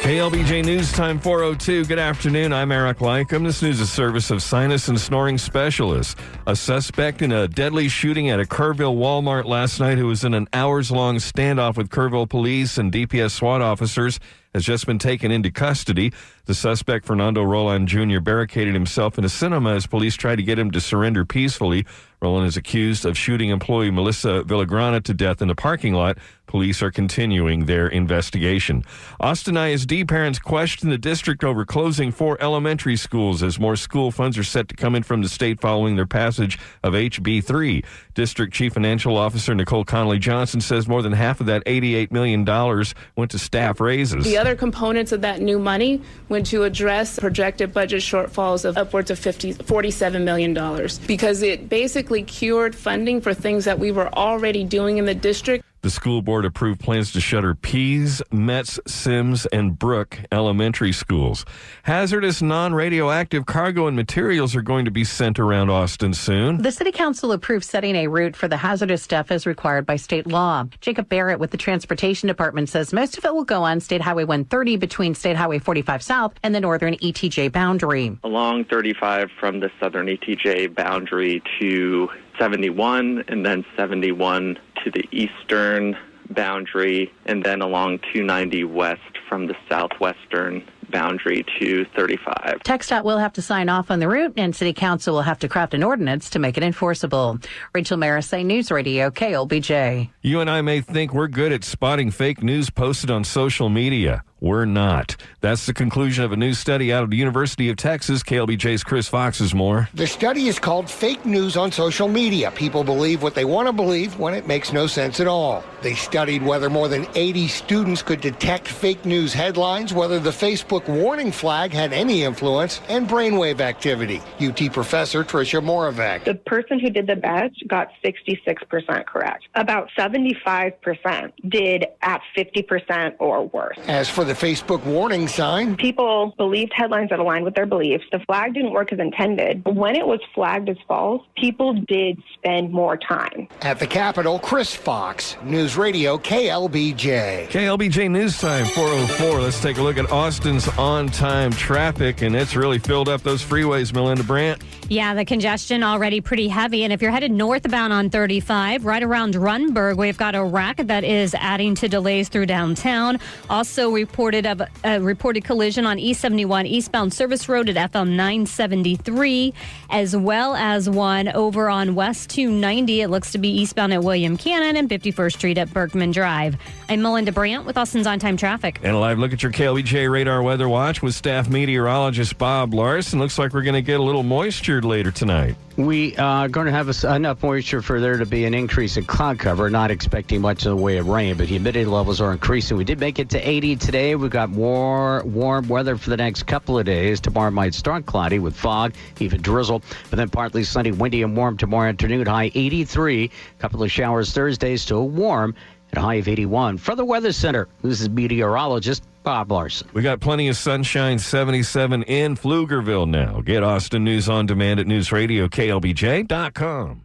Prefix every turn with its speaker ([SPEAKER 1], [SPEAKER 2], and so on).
[SPEAKER 1] KLBJ News Time 4:02. Good afternoon. I'm Eric Leikam. This news is service of sinus and snoring specialists. A suspect in a deadly shooting at a Kerrville Walmart last night who was in an hours-long standoff with Kerrville police and DPS SWAT officers has just been taken into custody. The suspect, Fernando Roland Jr., barricaded himself in a cinema as police tried to get him to surrender peacefully. Roland is accused of shooting employee Melissa Villagrana to death in the parking lot. Police are continuing their investigation. Austin ISD parents question the district over closing 4 elementary schools as more school funds are set to come in from the state following their passage of HB 3. District Chief Financial Officer Nicole Connolly Johnson says more than half of that $88 million went to staff raises.
[SPEAKER 2] The other components of that new money went to address projected budget shortfalls of upwards of $47 million because it basically cured funding for things that we were already doing in the district.
[SPEAKER 1] The school board approved plans to shutter Pease, Metz, Sims, and Brook elementary schools. Hazardous non-radioactive cargo and materials are going to be sent around Austin soon.
[SPEAKER 3] The city council approved setting a route for the hazardous stuff as required by state law. Jacob Barrett with the transportation department says most of it will go on State Highway 130 between State Highway 45 South and the northern ETJ boundary.
[SPEAKER 4] Along 35 from the southern ETJ boundary to 71, and then 71 to the eastern boundary, and then along 290 west from the southwestern boundary to 35.
[SPEAKER 3] TxDOT will have to sign off on the route, and City Council will have to craft an ordinance to make it enforceable. Rachel Marisay, News Radio, KLBJ.
[SPEAKER 1] You and I may think we're good at spotting fake news posted on social media. We're not. That's the conclusion of a new study out of the University of Texas. KLBJ's Chris Fox is more.
[SPEAKER 5] The study is called Fake News on Social Media. People believe what they want to believe when it makes no sense at all. They studied whether more than 80 students could detect fake news headlines, whether the Facebook warning flag had any influence, and brainwave activity. UT professor Tricia Moravec.
[SPEAKER 6] The person who did the best got 66% correct. About 75% did at 50% or worse.
[SPEAKER 5] As for the Facebook warning sign,
[SPEAKER 6] people believed headlines that aligned with their beliefs. The flag didn't work as intended. When it was flagged as false, people did spend more time.
[SPEAKER 5] At the Capitol, Chris Fox, News Radio KLBJ.
[SPEAKER 1] KLBJ News Time 4:04. Let's take a look at Austin's on-time traffic, and it's really filled up those freeways, Melinda Brandt.
[SPEAKER 7] Yeah, the congestion already pretty heavy. And if you're headed northbound on 35, right around Runberg, we've got a wreck that is adding to delays through downtown. Also reported collision on E71 eastbound Service Road at FM 973, as well as one over on West 290. It looks to be eastbound at William Cannon and 51st Street at Berkman Drive. I'm Melinda Brandt with Austin's on-time traffic.
[SPEAKER 1] And a live look at your KLBJ radar weather watch with staff meteorologist Bob Larson. Looks like we're going to get a little moisture later tonight.
[SPEAKER 8] We are going to have enough moisture for there to be an increase in cloud cover. Not expecting much in the way of rain, but humidity levels are increasing. We did make it to 80 today. We've got more warm weather for the next couple of days. Tomorrow might start cloudy with fog, even drizzle, but then partly sunny, windy, and warm tomorrow afternoon. High 83. Couple of showers Thursday, still warm at a high of 81. For the Weather Center, this is meteorologist Bob Larson.
[SPEAKER 1] We got plenty of sunshine, 77 in Pflugerville now. Get Austin News on demand at newsradio KLBJ.com.